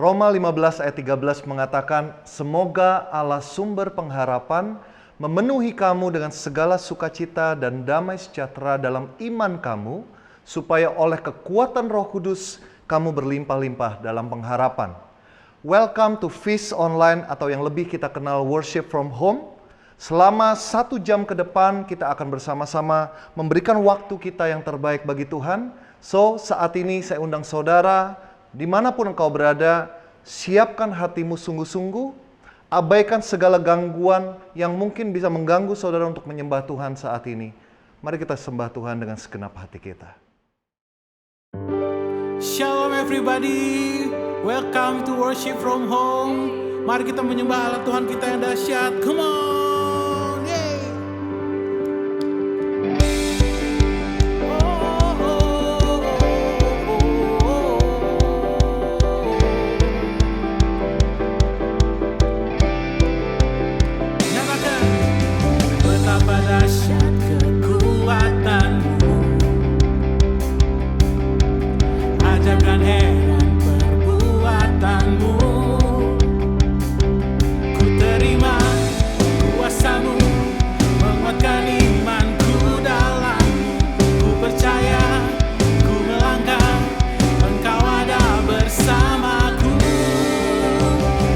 Roma 15 ayat 13 mengatakan, semoga Allah sumber pengharapan memenuhi kamu dengan segala sukacita dan damai sejahtera dalam iman kamu, supaya oleh kekuatan Roh Kudus kamu berlimpah-limpah dalam pengharapan. Welcome to Feast Online atau yang lebih kita kenal Worship from Home. Selama 1 jam ke depan kita akan bersama-sama memberikan waktu kita yang terbaik bagi Tuhan. So saat ini saya undang saudara, dimanapun engkau berada, siapkan hatimu sungguh-sungguh, abaikan segala gangguan yang mungkin bisa mengganggu saudara untuk menyembah Tuhan saat ini. Mari kita sembah Tuhan dengan segenap hati kita. Shalom everybody, welcome to Worship from Home. Mari kita menyembah Allah Tuhan kita yang dahsyat. Come on, yay! Nyatakan betapa dahsyat kekuatanmu, ajab dan heran perbuatanmu. Ku terima kuasamu, menguatkan imanku dalammu. Ku percaya, ku melangkah, engkau ada bersamaku.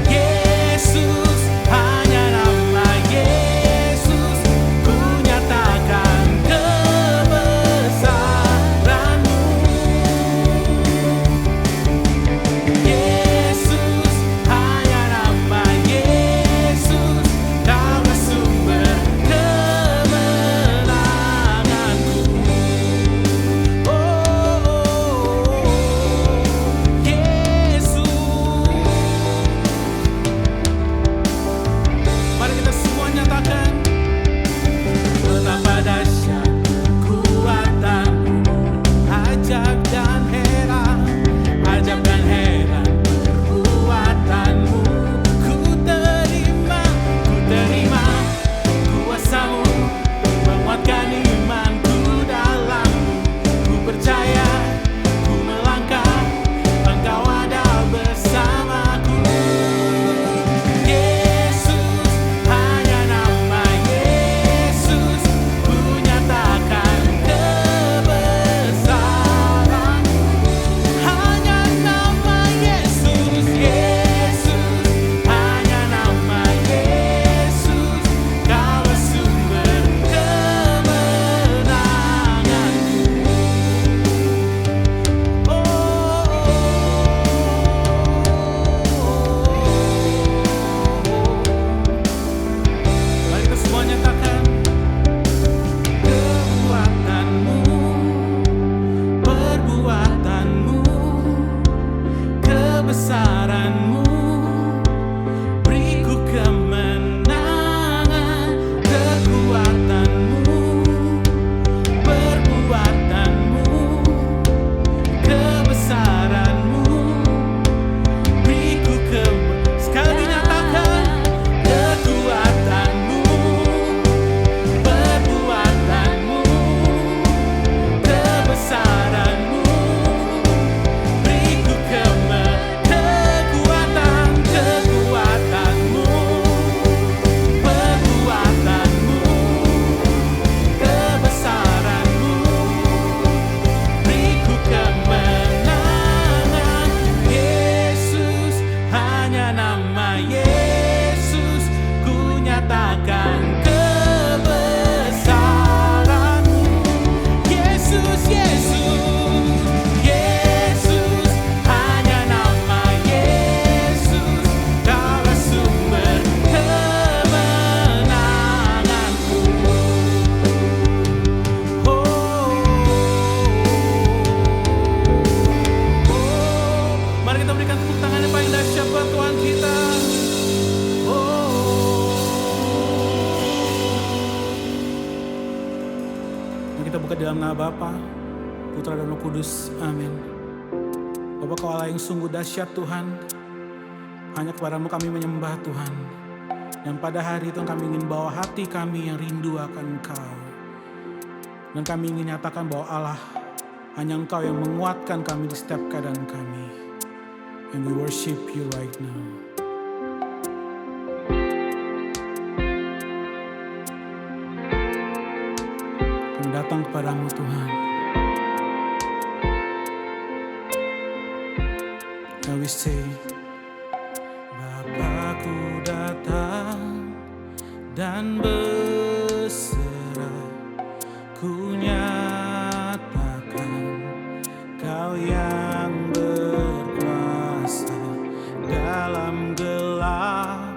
Yesus, hanya nama Yesus, ku nyatakan kebesaranmu. Yesus, hanya nama Yesus, Kaulah sumber kemenanganku. Yesus. Mari kita semua nyatakan betapa dahsyat kekuatanmu, ajab dan heran perbuatanmu. Ku terima kuasamu, menguatkan imanku dalammu. Ku percaya, ku melangkah, engkau ada bersamaku. Yesus, hanya nama Yesus, ku nyatakan kebesaranmu. Hanya nama Yesus, Yesus, hanya nama Yesus, Kaulah sumber kemenanganku. Mari kita semua nyatakan kekuatanmu, perbuatanmu, kebesaranmu, beriku kemenangan. Kekuatanmu, perbuatanmu, kebesaranmu, beriku kemenangan. Sekali nyatakan kekuatanmu, perbuatanmu, kebesaranmu, beriku kekuatanmu, perbuatanmu, kebesaranmu, beriku kemenangan. Yesus, hanya nama Yesus, ku nyatakan kebesaranmu. Yesus, Yesus, Yesus, hanya nama Yesus, Kaulah sumber kemenanganku. Mari kita berikan tepuk tangan yang paling dahsyat buat Tuhan kita. Mari kita buka dalam nama Bapa, Putra dan Roh Kudus. Amin. Bapa, Kau Allah yang sungguh dahsyat Tuhan. Hanya kepadamu kami menyembah Tuhan. Dan pada hari itu kami ingin bawa hati kami yang rindu akan Engkau. Dan kami ingin nyatakan bahwa Allah, hanya Engkau yang menguatkan kami di setiap keadaan kami. And we worship you right now. Kami datang kepadamu Tuhan. And we say, Bapakku datang dan berserah, ku nyatakan Kau yang berkuasa dalam gelap.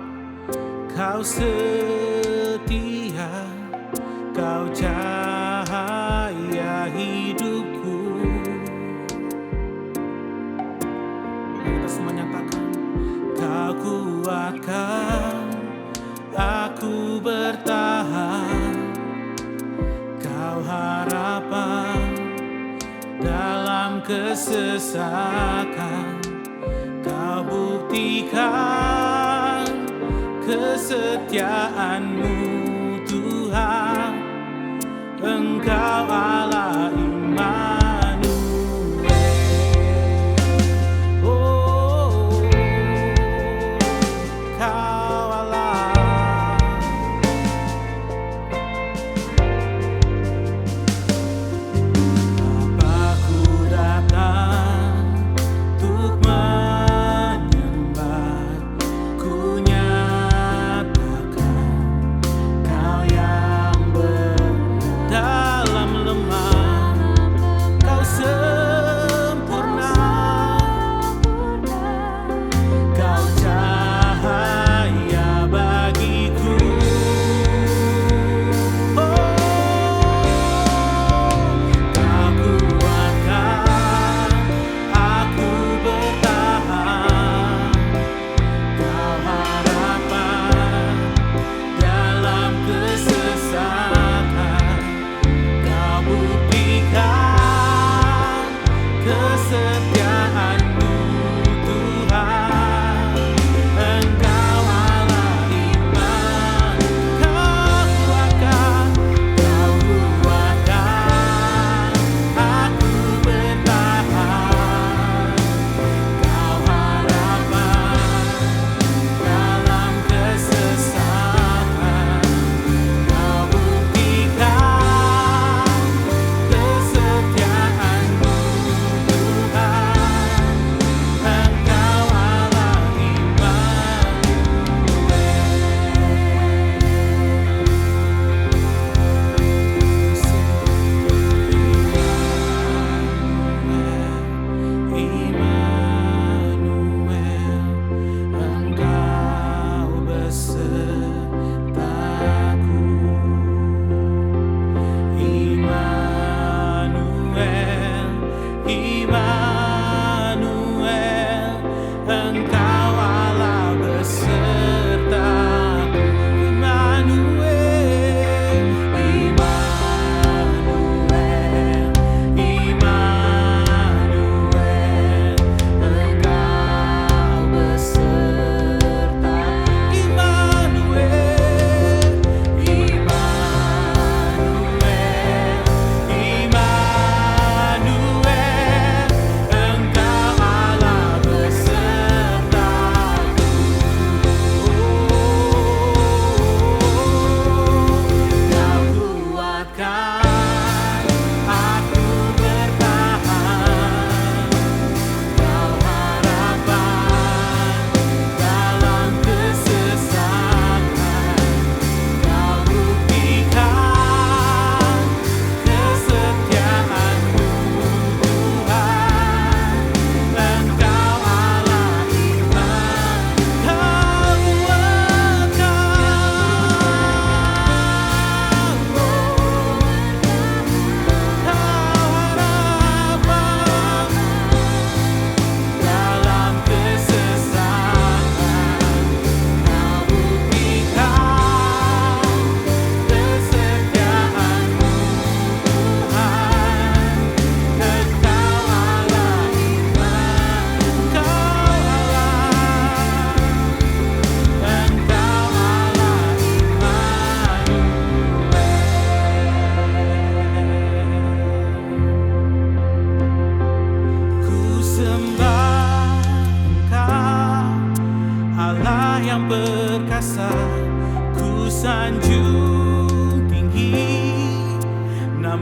Kau setia, Kau cahaya hidupku. Kita semua nyatakan, Kau kuatkan aku bertahan. Kau harapan dalam kesesakan. Kau buktikan kesetiaan-Mu Tuhan. Engkau Allah Immanuel. Oh, Kau Allah. Bapakku datang untuk menyembah, ku nyatakan Kau yang dalam lemah.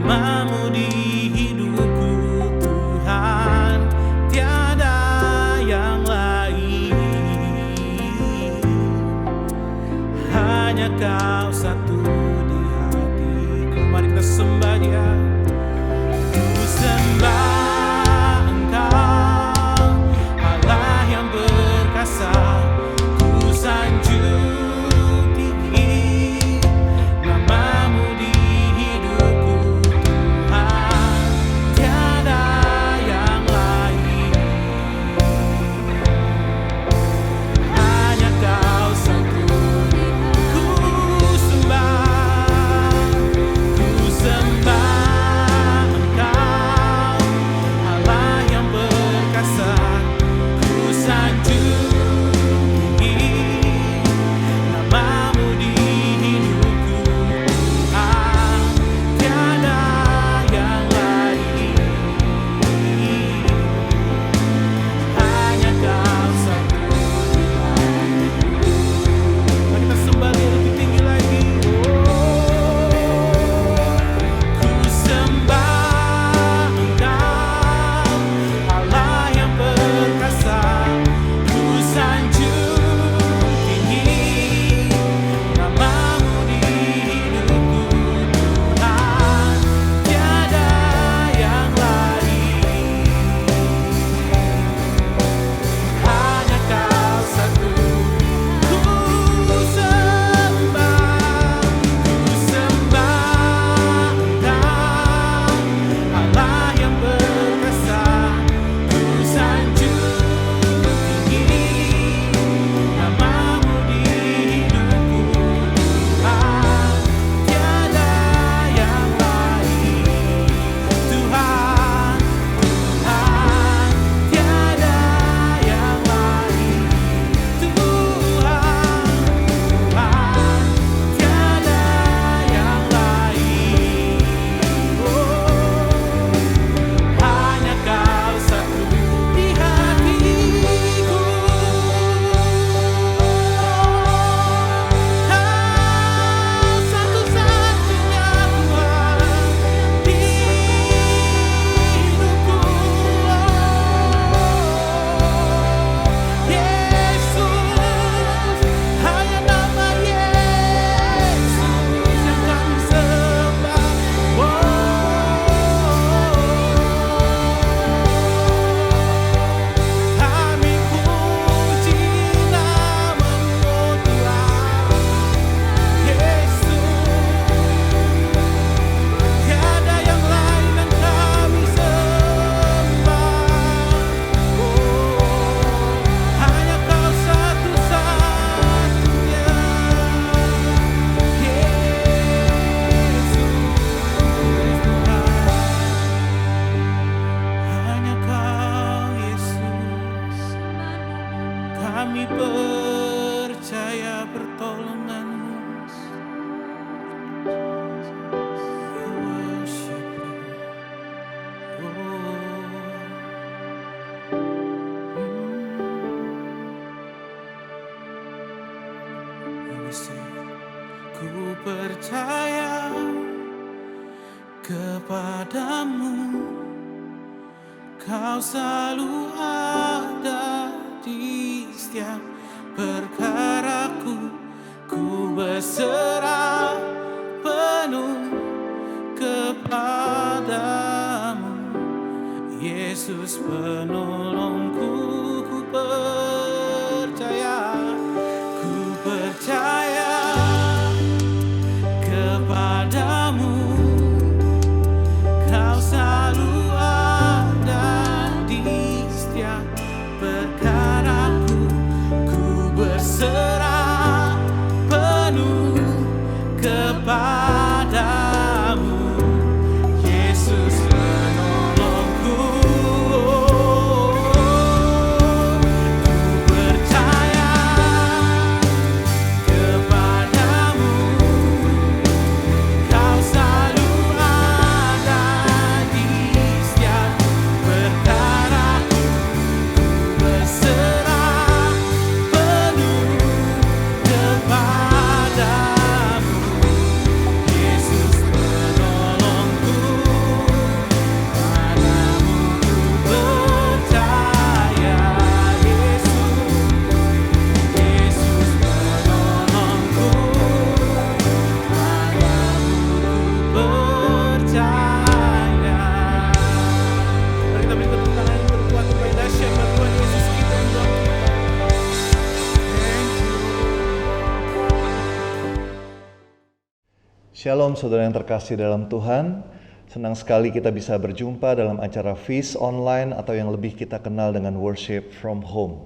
Namamu di hidupku Tuhan, tiada yang lain. Hanya Kau satu di hatiku. Mari kita sembah Dia. Ku sembah Engkau, Allah yang berkasa. Ku sanjung tinggi namamu di hidupku Tuhan, tiada yang lain. Hanya Kau satu. Ku sembah Engkau, Allah yang berkasa. Ku sanjung tinggi namamu di hidupku Tuhan, tiada yang lain. Hanya Kau satu. Mari kita sembah Dia lebih tinggi lagi. Ku sembah Engkau, Allah yang perkasa. Ku sanjung tinggi namamu di hidupku Tuhan, tiada yang lain. Hanya Kau satu. Ku sembah Engkau, Allah yang berkasa. Ku sanjung tinggi namamu di hidupku Tuhan, tiada yang lain. Tuhan, Tuhan, tiada yang lain. Tuhan, Tuhan, tiada yang lain. Hanya Kau satu di hatiku. Kau satu-satunya Tuhan di hidupku. Yesus, hanya nama Yesus yang kami sembah. Kami puji namamu Tuhan. Yesus, tiada yang lain yang kami sembah. Hanya Kau satu-satunya. Yesus Tuhan, hanya Kau Yesus. Kami percaya pertolongan-Mu. We worship You. We say, ku percaya kepadamu, Kau selalu ada di setiap perkaraku. Ku berserah penuh kepadamu, Yesus penolongku. Ku percaya kepadamu, Kau selalu ada di setiap perkaraku. Ku berserah penuh kepadamu, Yesus penolongku. Shalom saudara yang terkasih dalam Tuhan. Senang sekali kita bisa berjumpa dalam acara Feast Online atau yang lebih kita kenal dengan Worship from Home.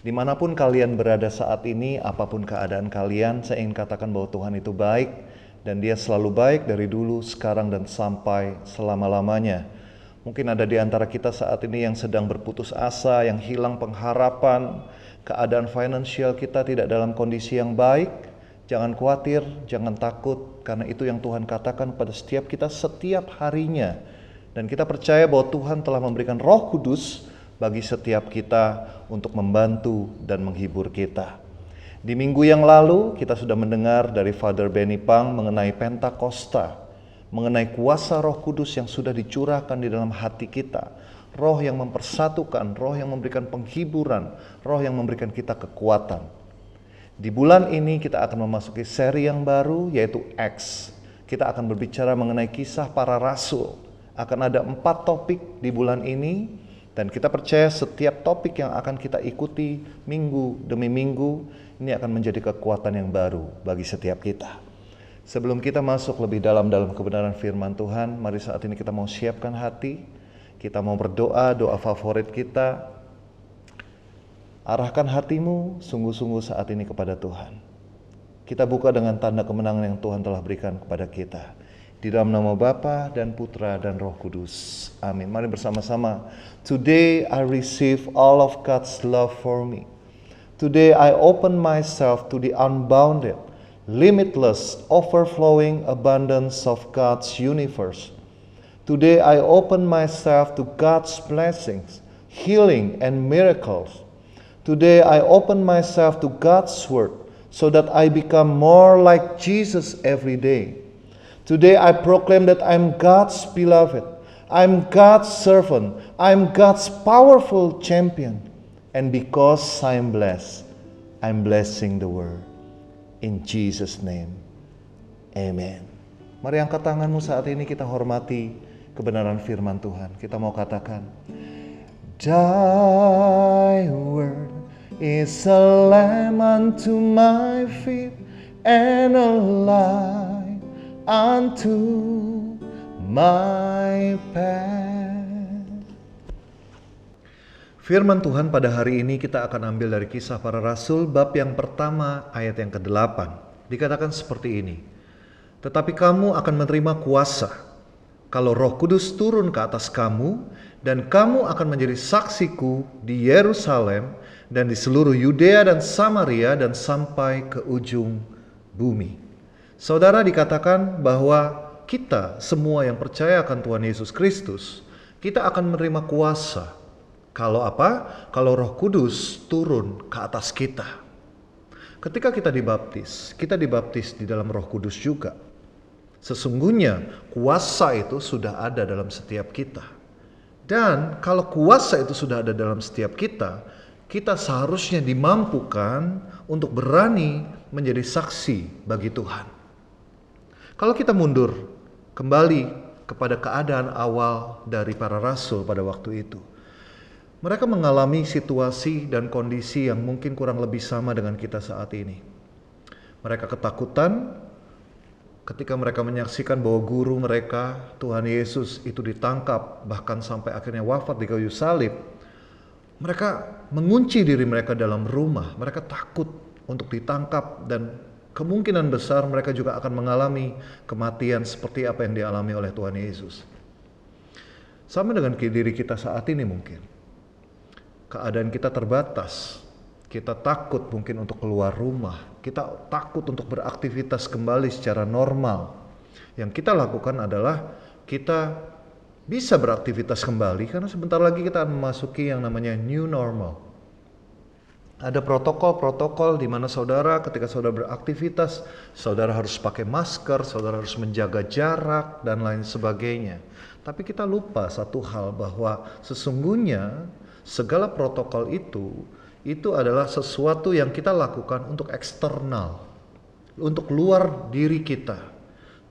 Dimanapun kalian berada saat ini, apapun keadaan kalian, saya ingin katakan bahwa Tuhan itu baik dan Dia selalu baik dari dulu, sekarang, dan sampai selama-lamanya. Mungkin ada di antara kita saat ini yang sedang berputus asa, yang hilang pengharapan, keadaan finansial kita tidak dalam kondisi yang baik. Jangan khawatir, jangan takut, karena itu yang Tuhan katakan pada setiap kita setiap harinya. Dan kita percaya bahwa Tuhan telah memberikan Roh Kudus bagi setiap kita untuk membantu dan menghibur kita. Di minggu yang lalu kita sudah mendengar dari Father Benny Pang mengenai Pentakosta, mengenai kuasa Roh Kudus yang sudah dicurahkan di dalam hati kita. Roh yang mempersatukan, roh yang memberikan penghiburan, roh yang memberikan kita kekuatan. Di bulan ini kita akan memasuki seri yang baru yaitu Acts. Kita akan berbicara mengenai kisah para rasul. Akan ada 4 topik di bulan ini dan kita percaya setiap topik yang akan kita ikuti minggu demi minggu ini akan menjadi kekuatan yang baru bagi setiap kita. Sebelum kita masuk lebih dalam kebenaran firman Tuhan, mari saat ini kita mau siapkan hati. Kita mau berdoa, doa favorit kita. Arahkan hatimu sungguh-sungguh saat ini kepada Tuhan. Kita buka dengan tanda kemenangan yang Tuhan telah berikan kepada kita. Di dalam nama Bapa dan Putra dan Roh Kudus. Amin. Mari bersama-sama. Today I receive all of God's love for me. Today I open myself to the unbounded, limitless, overflowing abundance of God's universe. Today I open myself to God's blessings, healing and miracles. Today I open myself to God's Word so that I become more like Jesus every day. Today I proclaim that I'm God's beloved, I'm God's servant, I'm God's powerful champion. And because I'm blessed, I'm blessing the world. In Jesus' name, amen. Mari angkat tanganmu saat ini kita hormati kebenaran firman Tuhan. Kita mau katakan, Thy word is a lamp unto my feet and a light unto my path. Firman Tuhan pada hari ini kita akan ambil dari Kisah Para Rasul bab yang pertama ayat yang ke-8. Dikatakan seperti ini. Tetapi kamu akan menerima kuasa kalau Roh Kudus turun ke atas kamu, dan kamu akan menjadi saksiku di Yerusalem dan di seluruh Yudea dan Samaria dan sampai ke ujung bumi. Saudara, dikatakan bahwa kita semua yang percaya akan Tuhan Yesus Kristus, kita akan menerima kuasa. Kalau apa? Kalau Roh Kudus turun ke atas kita. Ketika kita dibaptis di dalam Roh Kudus juga. Sesungguhnya kuasa itu sudah ada dalam setiap kita. Dan kalau kuasa itu sudah ada dalam setiap kita, kita seharusnya dimampukan untuk berani menjadi saksi bagi Tuhan. Kalau kita mundur kembali kepada keadaan awal dari para rasul pada waktu itu, mereka mengalami situasi dan kondisi yang mungkin kurang lebih sama dengan kita saat ini. Mereka ketakutan ketika mereka menyaksikan bahwa guru mereka, Tuhan Yesus, itu ditangkap, bahkan sampai akhirnya wafat di kayu salib. Mereka mengunci diri mereka dalam rumah. Mereka takut untuk ditangkap dan kemungkinan besar mereka juga akan mengalami kematian seperti apa yang dialami oleh Tuhan Yesus. Sama dengan diri kita saat ini mungkin. Keadaan kita terbatas. Kita takut mungkin untuk keluar rumah. Kita takut untuk beraktivitas kembali secara normal. Yang kita lakukan adalah kita bisa beraktivitas kembali karena sebentar lagi kita akan memasuki yang namanya new normal. Ada protokol-protokol di mana saudara ketika saudara beraktivitas, saudara harus pakai masker, saudara harus menjaga jarak dan lain sebagainya. Tapi kita lupa satu hal bahwa sesungguhnya segala protokol itu adalah sesuatu yang kita lakukan untuk eksternal, untuk luar diri kita.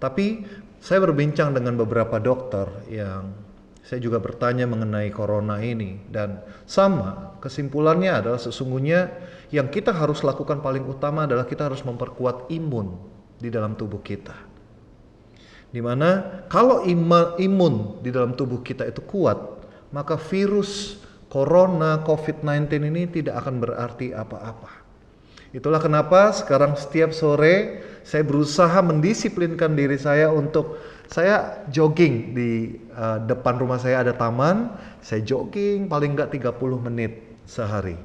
Tapi saya berbincang dengan beberapa dokter yang saya juga bertanya mengenai corona ini, dan sama kesimpulannya adalah sesungguhnya yang kita harus lakukan paling utama adalah kita harus memperkuat imun di dalam tubuh kita. Dimana kalau imun di dalam tubuh kita itu kuat, maka virus corona COVID-19 ini tidak akan berarti apa-apa. Itulah kenapa sekarang setiap sore saya berusaha mendisiplinkan diri saya untuk saya jogging di depan rumah saya ada taman, saya jogging paling enggak 30 menit sehari.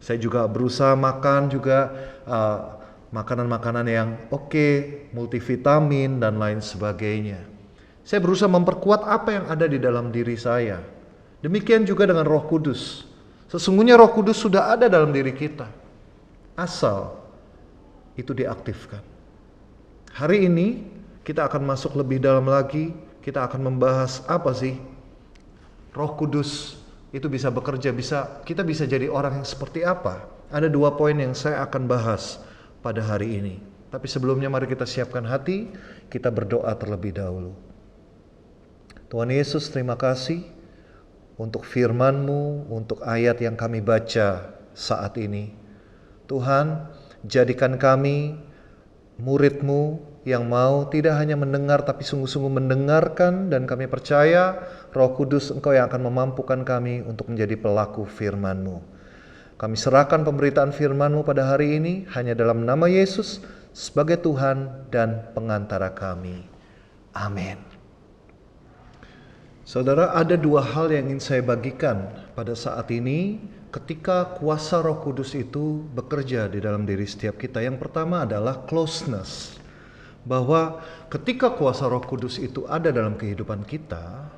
Saya juga berusaha makan juga makanan-makanan yang multivitamin dan lain sebagainya. Saya berusaha memperkuat apa yang ada di dalam diri saya. Demikian juga dengan Roh Kudus. Sesungguhnya Roh Kudus sudah ada dalam diri kita, asal itu diaktifkan. Hari ini kita akan masuk lebih dalam lagi. Kita akan membahas apa sih Roh Kudus itu bisa bekerja, kita bisa jadi orang yang seperti apa. Ada 2 poin yang saya akan bahas pada hari ini. Tapi sebelumnya mari kita siapkan hati, kita berdoa terlebih dahulu. Tuhan Yesus, terima kasih untuk firman-Mu, untuk ayat yang kami baca saat ini. Tuhan, jadikan kami murid-Mu yang mau tidak hanya mendengar tapi sungguh-sungguh mendengarkan, dan kami percaya Roh Kudus Engkau yang akan memampukan kami untuk menjadi pelaku firman-Mu. Kami serahkan pemberitaan firman-Mu pada hari ini hanya dalam nama Yesus sebagai Tuhan dan pengantara kami. Amin. Saudara, ada 2 hal yang ingin saya bagikan pada saat ini ketika kuasa Roh Kudus itu bekerja di dalam diri setiap kita. Yang pertama adalah closeness. Bahwa ketika kuasa Roh Kudus itu ada dalam kehidupan kita,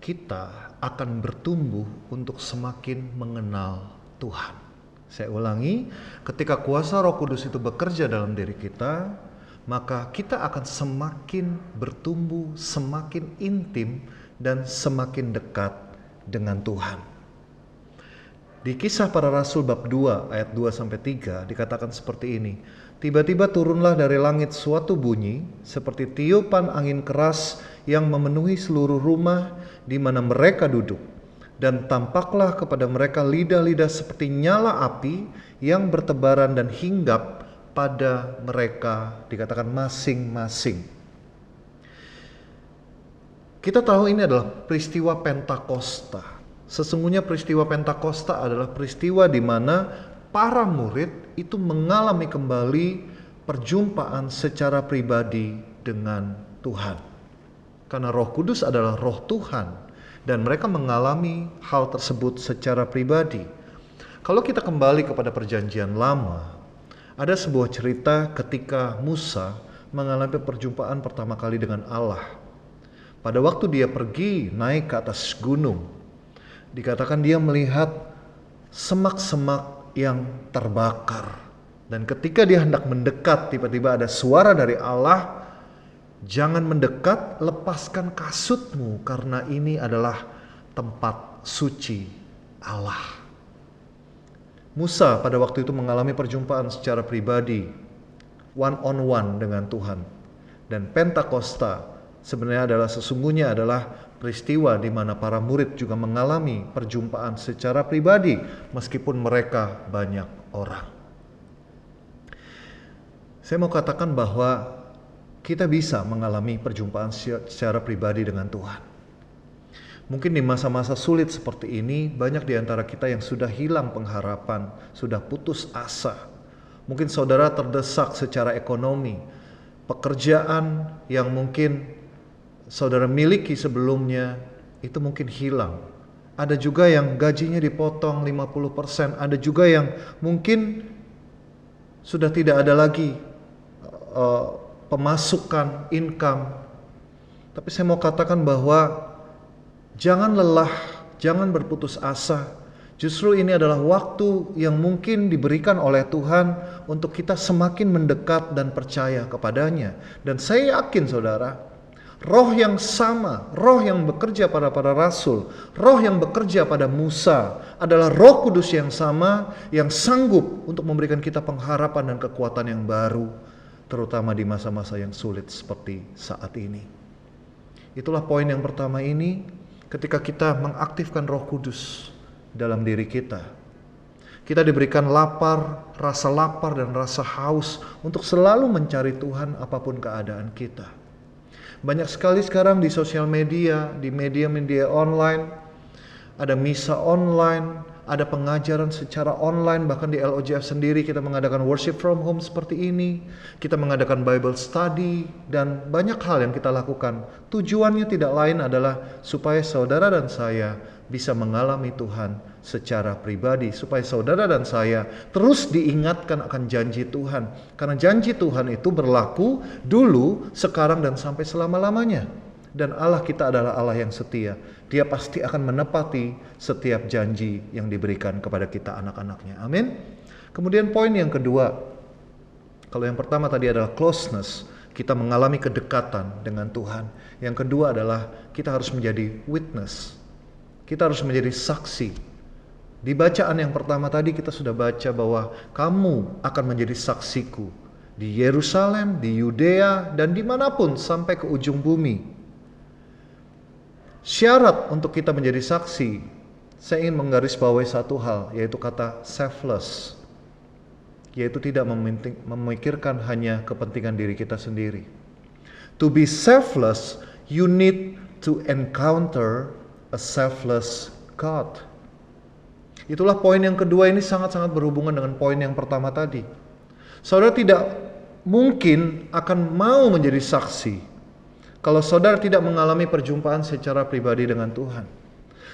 kita akan bertumbuh untuk semakin mengenal Tuhan. Saya ulangi, ketika kuasa Roh Kudus itu bekerja dalam diri kita, maka kita akan semakin bertumbuh, semakin intim, dan semakin dekat dengan Tuhan. Di Kisah Para Rasul bab 2 ayat 2-3 dikatakan seperti ini. Tiba-tiba turunlah dari langit suatu bunyi seperti tiupan angin keras yang memenuhi seluruh rumah di mana mereka duduk. Dan tampaklah kepada mereka lidah-lidah seperti nyala api yang bertebaran dan hinggap pada mereka, dikatakan masing-masing. Kita tahu ini adalah peristiwa Pentakosta. Sesungguhnya peristiwa Pentakosta adalah peristiwa di mana para murid itu mengalami kembali perjumpaan secara pribadi dengan Tuhan. Karena Roh Kudus adalah Roh Tuhan dan mereka mengalami hal tersebut secara pribadi. Kalau kita kembali kepada Perjanjian Lama, ada sebuah cerita ketika Musa mengalami perjumpaan pertama kali dengan Allah. Pada waktu dia pergi naik ke atas gunung, dikatakan dia melihat semak-semak yang terbakar. Dan ketika dia hendak mendekat, tiba-tiba ada suara dari Allah, "Jangan mendekat, lepaskan kasutmu karena ini adalah tempat suci Allah." Musa pada waktu itu mengalami perjumpaan secara pribadi, one on one dengan Tuhan. Dan Pentakosta sebenarnya sesungguhnya adalah peristiwa di mana para murid juga mengalami perjumpaan secara pribadi meskipun mereka banyak orang. Saya mau katakan bahwa kita bisa mengalami perjumpaan secara pribadi dengan Tuhan. Mungkin di masa-masa sulit seperti ini, banyak di antara kita yang sudah hilang pengharapan, sudah putus asa. Mungkin saudara terdesak secara ekonomi, pekerjaan yang mungkin saudara miliki sebelumnya itu mungkin hilang. Ada juga yang gajinya dipotong 50%, ada juga yang mungkin sudah tidak ada lagi pemasukan, income. Tapi saya mau katakan bahwa jangan lelah, jangan berputus asa. Justru ini adalah waktu yang mungkin diberikan oleh Tuhan untuk kita semakin mendekat dan percaya kepadanya. Dan saya yakin saudara, roh yang sama, roh yang bekerja pada para rasul, roh yang bekerja pada Musa adalah Roh Kudus yang sama yang sanggup untuk memberikan kita pengharapan dan kekuatan yang baru, terutama di masa-masa yang sulit seperti saat ini. Itulah poin yang pertama ini, ketika kita mengaktifkan Roh Kudus dalam diri kita. Kita diberikan lapar dan rasa haus untuk selalu mencari Tuhan apapun keadaan kita. Banyak sekali sekarang di sosial media, di media-media online, ada misa online, ada pengajaran secara online, bahkan di LOJF sendiri kita mengadakan worship from home seperti ini, kita mengadakan Bible study, dan banyak hal yang kita lakukan. Tujuannya tidak lain adalah supaya saudara dan saya bisa mengalami Tuhan secara pribadi, supaya saudara dan saya terus diingatkan akan janji Tuhan. Karena janji Tuhan itu berlaku dulu, sekarang, dan sampai selama-lamanya. Dan Allah kita adalah Allah yang setia. Dia pasti akan menepati setiap janji yang diberikan kepada kita anak-anaknya. Amin. Kemudian poin yang kedua, kalau yang pertama tadi adalah closeness, kita mengalami kedekatan dengan Tuhan. Yang kedua adalah kita harus menjadi witness. Kita harus menjadi saksi. Di bacaan yang pertama tadi kita sudah baca bahwa kamu akan menjadi saksiku di Yerusalem, di Yudea, dan dimanapun sampai ke ujung bumi. Syarat untuk kita menjadi saksi, saya ingin menggarisbawahi satu hal, yaitu kata selfless, yaitu tidak memikirkan hanya kepentingan diri kita sendiri. To be selfless, you need to encounter a selfless God. Itulah poin yang kedua, ini sangat-sangat berhubungan dengan poin yang pertama tadi. Saudara tidak mungkin akan mau menjadi saksi kalau saudara tidak mengalami perjumpaan secara pribadi dengan Tuhan.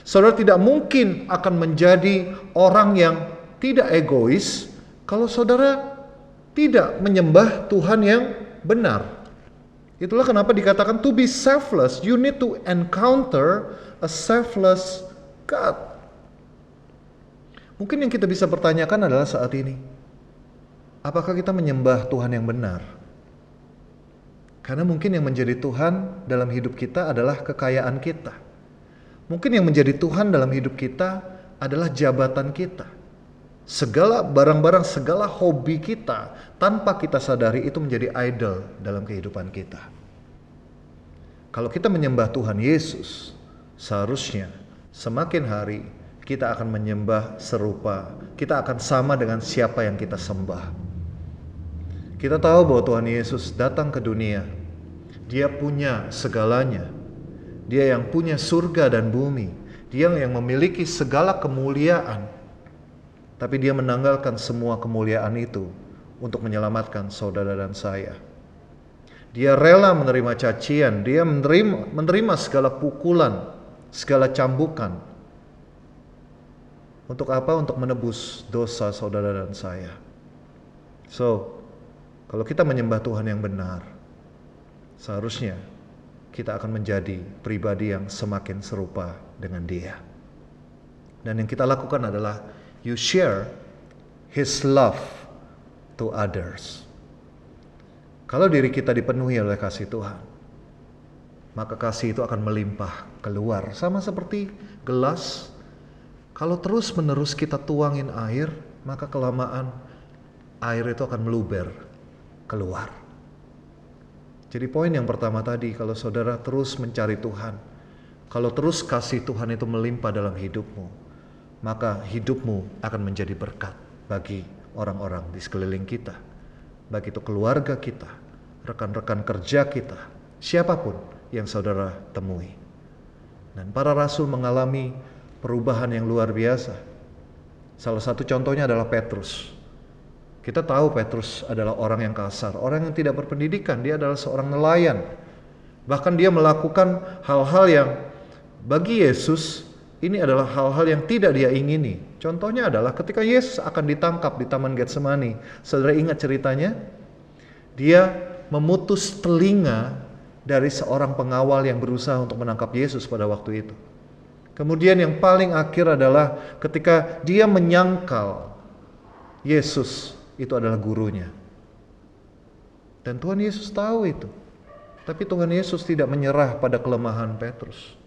Saudara tidak mungkin akan menjadi orang yang tidak egois kalau saudara tidak menyembah Tuhan yang benar. Itulah kenapa dikatakan to be selfless, you need to encounter a selfless God. Mungkin yang kita bisa pertanyakan adalah saat ini, apakah kita menyembah Tuhan yang benar? Karena mungkin yang menjadi Tuhan dalam hidup kita adalah kekayaan kita. Mungkin yang menjadi Tuhan dalam hidup kita adalah jabatan kita. Segala barang-barang, segala hobi kita, tanpa kita sadari itu menjadi idol dalam kehidupan kita. Kalau kita menyembah Tuhan Yesus, seharusnya semakin hari kita akan menyembah serupa. Kita akan sama dengan siapa yang kita sembah. Kita tahu bahwa Tuhan Yesus datang ke dunia. Dia punya segalanya. Dia yang punya surga dan bumi. Dia yang memiliki segala kemuliaan. Tapi dia menanggalkan semua kemuliaan itu untuk menyelamatkan saudara dan saya. Dia rela menerima cacian. Dia menerima segala pukulan, segala cambukan. Untuk apa? Untuk menebus dosa saudara dan saya. So, kalau kita menyembah Tuhan yang benar, seharusnya kita akan menjadi pribadi yang semakin serupa dengan Dia. Dan yang kita lakukan adalah you share His love to others. Kalau diri kita dipenuhi oleh kasih Tuhan, maka kasih itu akan melimpah keluar. Sama seperti gelas, kalau terus menerus kita tuangin air, maka kelamaan air itu akan meluber keluar. Jadi poin yang pertama tadi, kalau saudara terus mencari Tuhan, kalau terus kasih Tuhan itu melimpah dalam hidupmu, maka hidupmu akan menjadi berkat bagi orang-orang di sekeliling kita. Baik itu keluarga kita, rekan-rekan kerja kita, siapapun yang saudara temui. Dan para rasul mengalami perubahan yang luar biasa. Salah satu contohnya adalah Petrus. Kita tahu Petrus adalah orang yang kasar, orang yang tidak berpendidikan, dia adalah seorang nelayan. Bahkan dia melakukan hal-hal yang bagi Yesus ini adalah hal-hal yang tidak dia ingini. Contohnya adalah ketika Yesus akan ditangkap di Taman Getsemani. Saudara ingat ceritanya? Dia memutus telinga dari seorang pengawal yang berusaha untuk menangkap Yesus pada waktu itu. Kemudian yang paling akhir adalah ketika dia menyangkal Yesus itu adalah gurunya. Dan Tuhan Yesus tahu itu. Tapi Tuhan Yesus tidak menyerah pada kelemahan Petrus.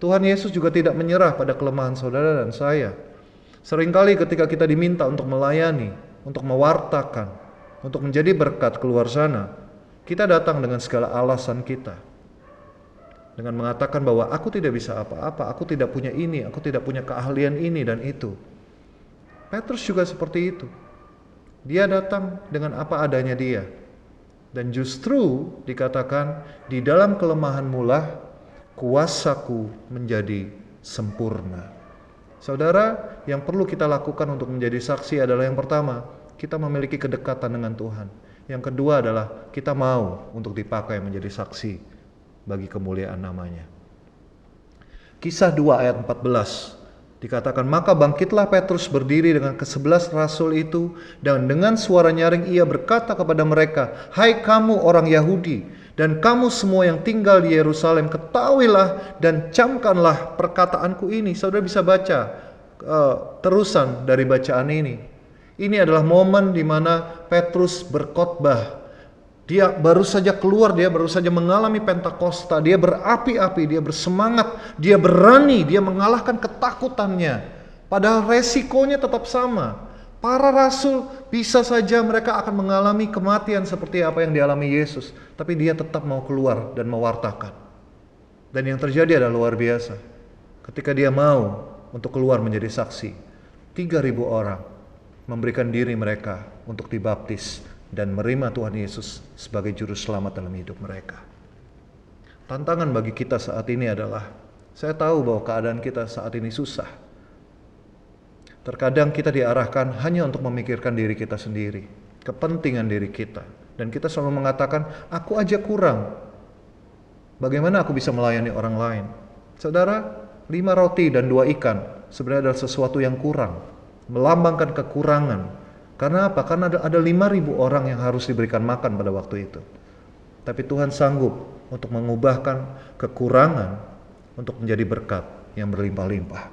Tuhan Yesus juga tidak menyerah pada kelemahan saudara dan saya. Seringkali ketika kita diminta untuk melayani, untuk mewartakan, untuk menjadi berkat keluar sana, kita datang dengan segala alasan kita. Dengan mengatakan bahwa aku tidak bisa apa-apa, aku tidak punya ini, aku tidak punya keahlian ini dan itu. Petrus juga seperti itu. Dia datang dengan apa adanya dia. Dan justru dikatakan di dalam kelemahanmu lah kuasaku menjadi sempurna. Saudara, yang perlu kita lakukan untuk menjadi saksi adalah yang pertama, kita memiliki kedekatan dengan Tuhan. Yang kedua adalah kita mau untuk dipakai menjadi saksi bagi kemuliaan namanya. Kisah 2 ayat 14 dikatakan, maka bangkitlah Petrus berdiri dengan ke-11 rasul itu, dan dengan suara nyaring ia berkata kepada mereka, hai kamu orang Yahudi, dan kamu semua yang tinggal di Yerusalem, ketahuilah dan camkanlah perkataanku ini. Saudara bisa baca terusan dari bacaan ini. Ini adalah momen di mana Petrus berkhotbah. Dia baru saja keluar, dia baru saja mengalami Pentakosta, dia berapi-api, dia bersemangat, dia berani, dia mengalahkan ketakutannya. Padahal resikonya tetap sama. Para rasul bisa saja mereka akan mengalami kematian seperti apa yang dialami Yesus, tapi dia tetap mau keluar dan mewartakan. Dan yang terjadi adalah luar biasa. Ketika dia mau untuk keluar menjadi saksi, 3.000 orang memberikan diri mereka untuk dibaptis dan menerima Tuhan Yesus sebagai juru selamat dalam hidup mereka. Tantangan bagi kita saat ini adalah, saya tahu bahwa keadaan kita saat ini susah. Terkadang kita diarahkan hanya untuk memikirkan diri kita sendiri, kepentingan diri kita. Dan kita selalu mengatakan, aku aja kurang. Bagaimana aku bisa melayani orang lain? Saudara, 5 roti dan 2 ikan sebenarnya adalah sesuatu yang kurang, melambangkan kekurangan. Karena apa? Karena ada 5.000 orang yang harus diberikan makan pada waktu itu. Tapi Tuhan sanggup untuk mengubahkan kekurangan untuk menjadi berkat yang berlimpah-limpah.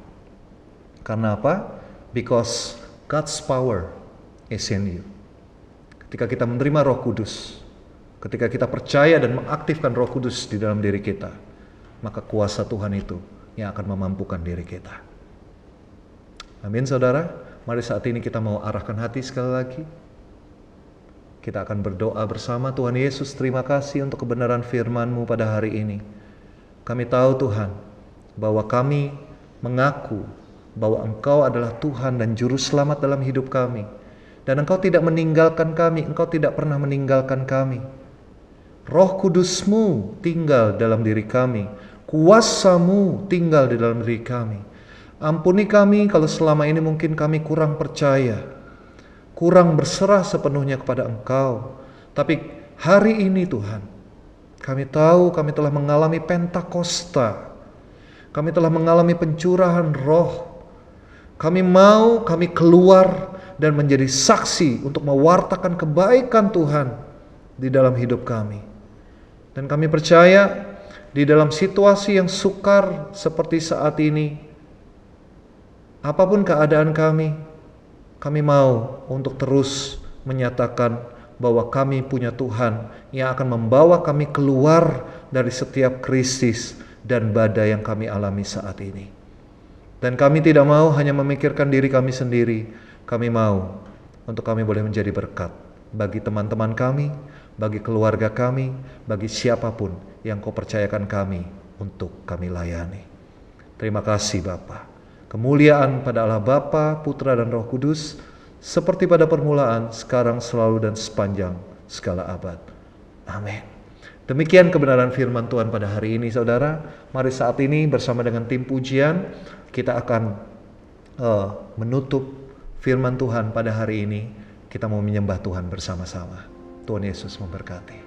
Karena apa? Because God's power is in you. Ketika kita menerima Roh Kudus, ketika kita percaya dan mengaktifkan Roh Kudus di dalam diri kita, maka kuasa Tuhan itu yang akan memampukan diri kita. Amin, saudara. Mari saat ini kita mau arahkan hati sekali lagi. Kita akan berdoa bersama. Tuhan Yesus, terima kasih untuk kebenaran firman-Mu pada hari ini. Kami tahu Tuhan, bahwa kami mengaku bahwa Engkau adalah Tuhan dan Juru Selamat dalam hidup kami. Dan Engkau tidak meninggalkan kami, Engkau tidak pernah meninggalkan kami. Roh Kudus-Mu tinggal dalam diri kami, kuasa-Mu tinggal di dalam diri kami. Ampuni kami kalau selama ini mungkin kami kurang percaya, kurang berserah sepenuhnya kepada Engkau. Tapi hari ini Tuhan, kami tahu kami telah mengalami Pentakosta, kami telah mengalami pencurahan Roh. Kami mau kami keluar dan menjadi saksi untuk mewartakan kebaikan Tuhan di dalam hidup kami. Dan kami percaya di dalam situasi yang sukar seperti saat ini, apapun keadaan kami mau untuk terus menyatakan bahwa kami punya Tuhan yang akan membawa kami keluar dari setiap krisis dan badai yang kami alami saat ini. Dan kami tidak mau hanya memikirkan diri kami sendiri, kami mau untuk kami boleh menjadi berkat bagi teman-teman kami, bagi keluarga kami, bagi siapapun yang Kau percayakan kami untuk kami layani. Terima kasih Bapa. Kemuliaan pada Allah Bapa, Putra dan Roh Kudus, seperti pada permulaan, sekarang, selalu, dan sepanjang segala abad. Amin. Demikian kebenaran firman Tuhan pada hari ini, saudara. Mari saat ini bersama dengan tim pujian, kita akan menutup firman Tuhan pada hari ini. Kita mau menyembah Tuhan bersama-sama. Tuhan Yesus memberkati.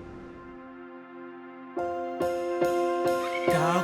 Kau